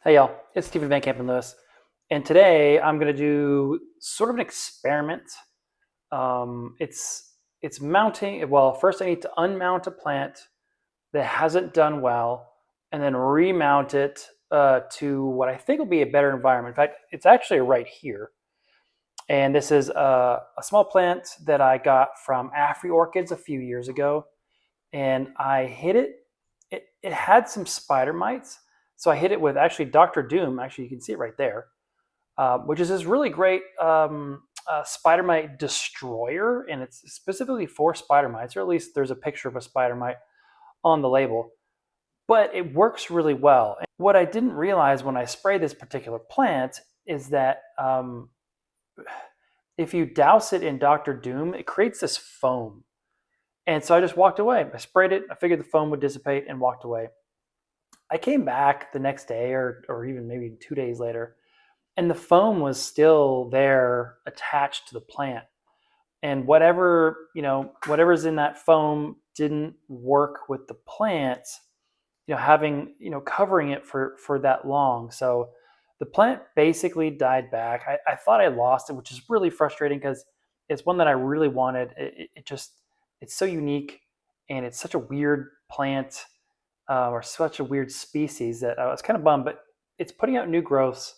Hey y'all, it's Stephen Van Kampen-Lewis, and today I'm going to do sort of an experiment. It's mounting. Well, first I need to unmount a plant that hasn't done well, and then remount it to what I think will be a better environment. In fact, it's actually right here, and this is a small plant that I got from Afri Orchids a few years ago, and I hit it. It had some spider mites, so I hit it with actually Dr. Doom. Actually, you can see it right there, which is this really great spider mite destroyer, and it's specifically for spider mites, or at least there's a picture of a spider mite on the label. But it works really well. And what I didn't realize when I sprayed this particular plant is that if you douse it in Dr. Doom, it creates this foam. And so I just walked away. I sprayed it. I figured the foam would dissipate and walked away. I came back the next day or even maybe 2 days later, and the foam was still there attached to the plant. And whatever's in that foam didn't work with the plant, covering it for that long. So the plant basically died back. I thought I lost it, which is really frustrating because it's one that I really wanted. It's so unique, and it's such a weird plant, or such a weird species, that I was kind of bummed, but it's putting out new growths.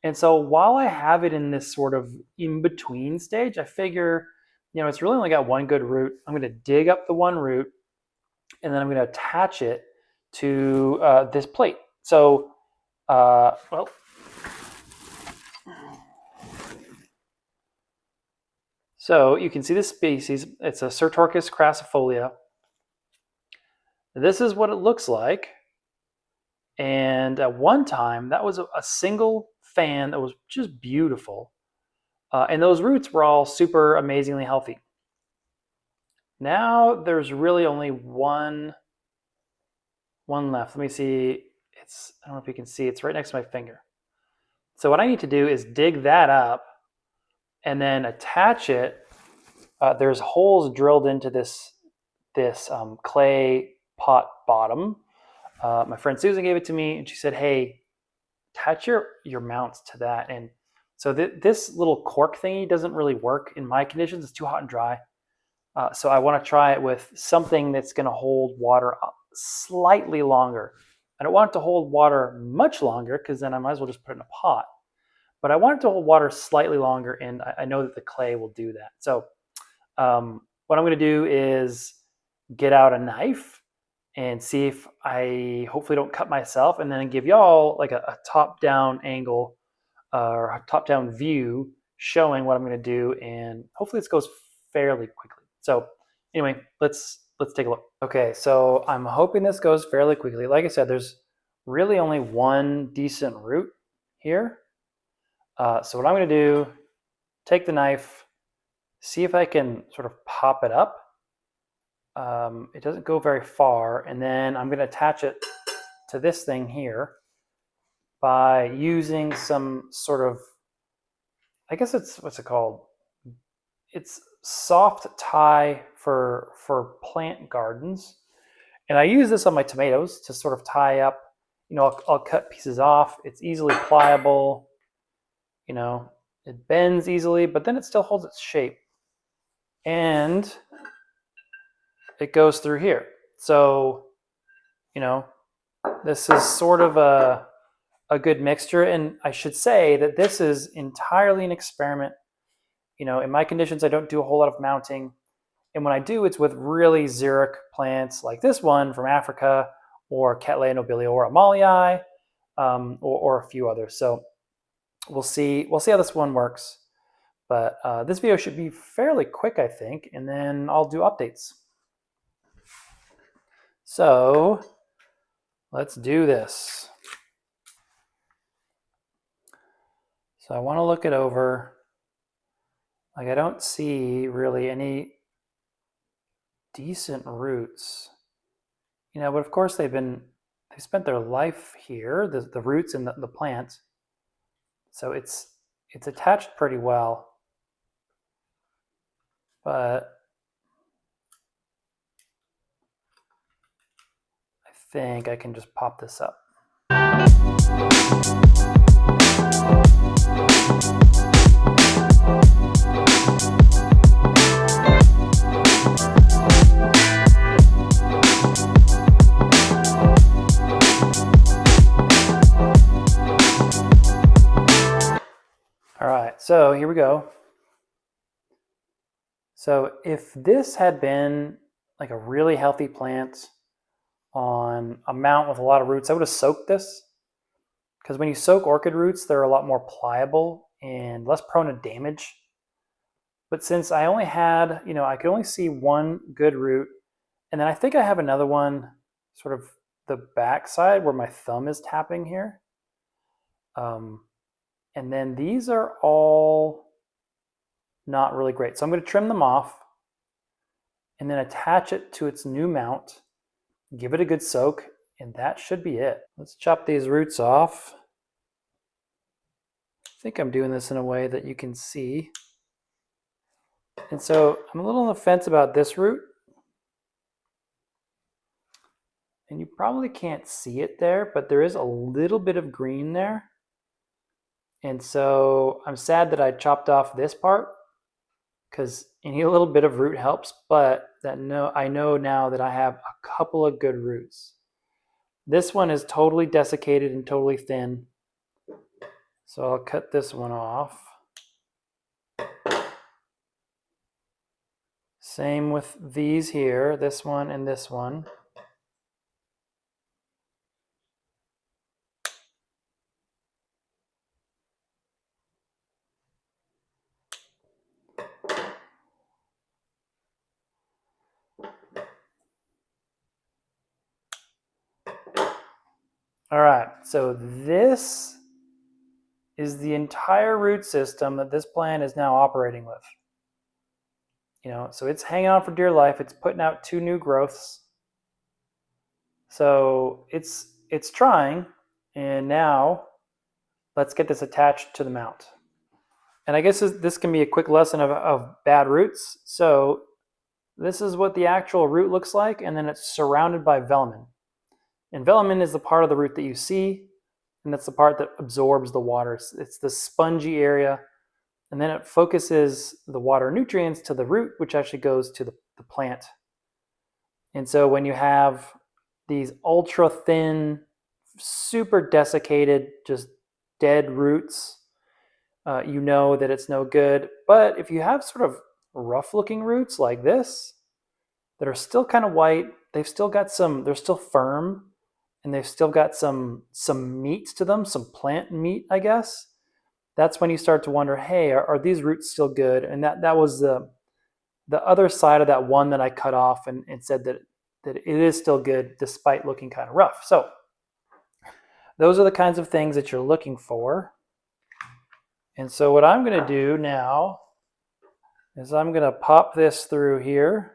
And so while I have it in this sort of in-between stage, I figure, it's really only got one good root. I'm going to dig up the one root, and then I'm going to attach it to this plate. So, so you can see this species. It's a Cyrtochis crassifolia. This is what it looks like. And at one time, that was a single fan that was just beautiful. And those roots were all super amazingly healthy. Now there's really only one left. Let me see. I don't know if you can see, it's right next to my finger. So what I need to do is dig that up and then attach it. There's holes drilled into this clay pot bottom. My friend Susan gave it to me, and she said, "Hey, attach your mounts to that." And so this little cork thingy doesn't really work in my conditions. It's too hot and dry. So I want to try it with something that's going to hold water slightly longer. I don't want it to hold water much longer, because then I might as well just put it in a pot. But I want it to hold water slightly longer, and I know that the clay will do that. So what I'm going to do is get out a knife and see if I hopefully don't cut myself, and then give y'all like a top-down angle, or a top-down view showing what I'm going to do, and hopefully this goes fairly quickly. So anyway, let's take a look. Okay, so I'm hoping this goes fairly quickly. Like I said, there's really only one decent root here. So what I'm going to do, take the knife, see if I can sort of pop it up. It doesn't go very far, and then I'm going to attach it to this thing here by using some sort of, I guess what's it called? It's soft tie for plant gardens, and I use this on my tomatoes to sort of tie up. I'll cut pieces off. It's easily pliable. It bends easily, but then it still holds its shape, and it goes through here. So, this is sort of a good mixture. And I should say that this is entirely an experiment. In my conditions, I don't do a whole lot of mounting. And when I do, it's with really xeric plants like this one from Africa, or Cattleya nobilia or Amalii, or a few others. So we'll see how this one works. But this video should be fairly quick, I think, and then I'll do updates. So let's do this. So I want to look it over. Like, I don't see really any decent roots, but of course they spent their life here, the roots and the plant. So it's attached pretty well, but I think I can just pop this up. So here we go. So if this had been like a really healthy plant on a mount with a lot of roots, I would have soaked this, because when you soak orchid roots, they're a lot more pliable and less prone to damage. But since I only had, I could only see one good root, and then I think I have another one sort of the back side where my thumb is tapping here. And then these are all not really great. So I'm going to trim them off and then attach it to its new mount, give it a good soak, and that should be it. Let's chop these roots off. I think I'm doing this in a way that you can see. And so I'm a little on the fence about this root. And you probably can't see it there, but there is a little bit of green there. And so I'm sad that I chopped off this part, because any little bit of root helps, but I know now that I have a couple of good roots. This one is totally desiccated and totally thin. So I'll cut this one off. Same with these here, this one and this one. All right, so this is the entire root system that this plant is now operating with. So it's hanging on for dear life. It's putting out 2 new growths. So it's trying, and now let's get this attached to the mount. And I guess this can be a quick lesson of bad roots. So this is what the actual root looks like, and then it's surrounded by velamen. And velamen is the part of the root that you see, and that's the part that absorbs the water. It's the spongy area, and then it focuses the water nutrients to the root, which actually goes to the plant. And so when you have these ultra thin, super desiccated, just dead roots, you know that it's no good. But if you have sort of rough looking roots like this that are still kind of white, they're still firm, and they've still got some meat to them, some plant meat, I guess. That's when you start to wonder, hey, are these roots still good? And that was the other side of that one that I cut off and said that it is still good despite looking kind of rough. So those are the kinds of things that you're looking for. And so what I'm going to do now is I'm going to pop this through here.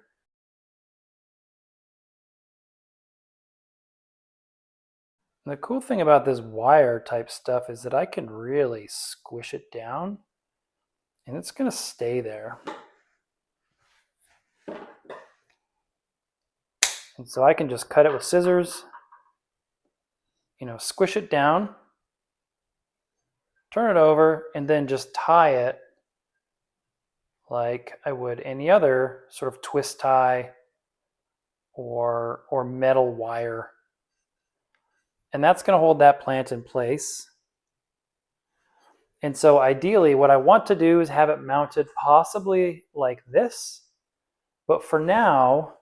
The cool thing about this wire type stuff is that I can really squish it down and it's going to stay there. And so I can just cut it with scissors, squish it down, turn it over, and then just tie it like I would any other sort of twist tie or metal wire. And that's going to hold that plant in place. And so ideally what I want to do is have it mounted possibly like this. But for now,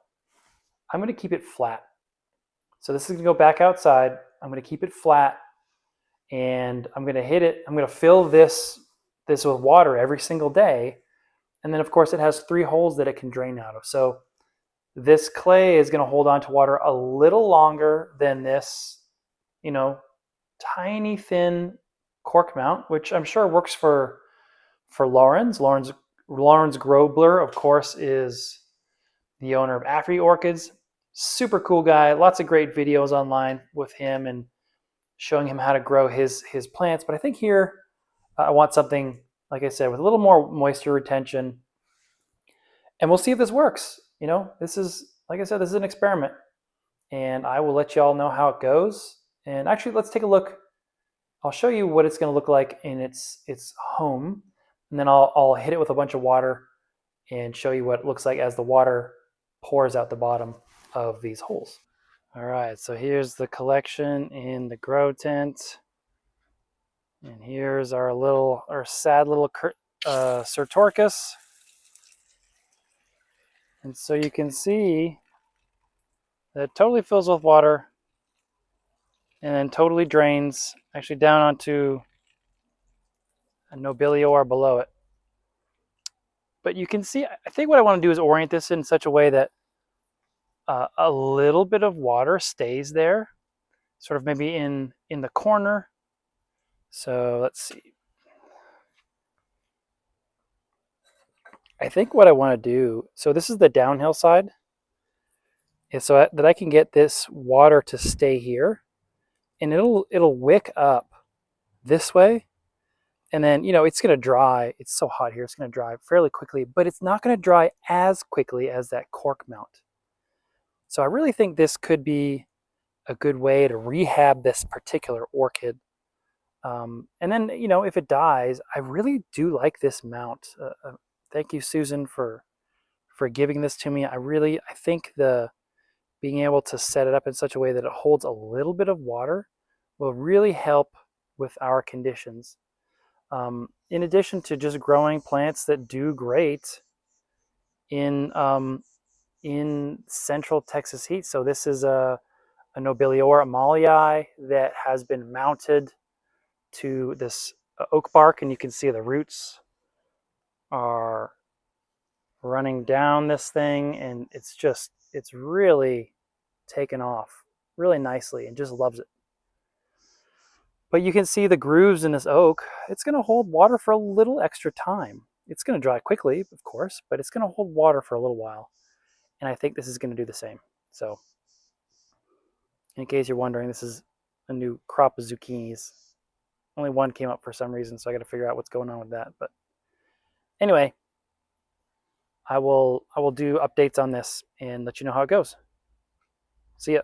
I'm going to keep it flat. So this is going to go back outside. I'm going to keep it flat, and I'm going to hit it. I'm going to fill this with water every single day. And then of course it has 3 holes that it can drain out of. So this clay is going to hold on to water a little longer than this, tiny thin cork mount, which I'm sure works for Lawrence. Lawrence Grobler, of course, is the owner of Afri Orchids. Super cool guy. Lots of great videos online with him and showing him how to grow his plants. But I think here I want something, like I said, with a little more moisture retention. And we'll see if this works. This is, like I said, this is an experiment. And I will let you all know how it goes. And actually, let's take a look. I'll show you what it's going to look like in its home. And then I'll hit it with a bunch of water and show you what it looks like as the water pours out the bottom of these holes. All right, so here's the collection in the grow tent. And here's our sad little Cyrtochis. And so you can see that it totally fills with water and then totally drains actually down onto a nobilior below it. But you can see, I think what I want to do is orient this in such a way that a little bit of water stays there, sort of maybe in the corner. So let's see. I think what I want to do, so this is the downhill side, is so that I can get this water to stay here, and it'll wick up this way, and then it's going to dry. It's so hot here; it's going to dry fairly quickly, but it's not going to dry as quickly as that cork mount. So I really think this could be a good way to rehab this particular orchid. And then if it dies, I really do like this mount. Thank you, Susan, for giving this to me. I think the being able to set it up in such a way that it holds a little bit of water will really help with our conditions. In addition to just growing plants that do great in central Texas heat. So this is a Nobilior amalii that has been mounted to this oak bark, and you can see the roots are running down this thing, and it's really taken off really nicely and just loves it. But you can see the grooves in this oak. It's going to hold water for a little extra time. It's going to dry quickly, of course, but it's going to hold water for a little while. And I think this is going to do the same. So in case you're wondering, this is a new crop of zucchinis. Only one came up for some reason, so I got to figure out what's going on with that. But anyway, I will do updates on this and let you know how it goes. See ya.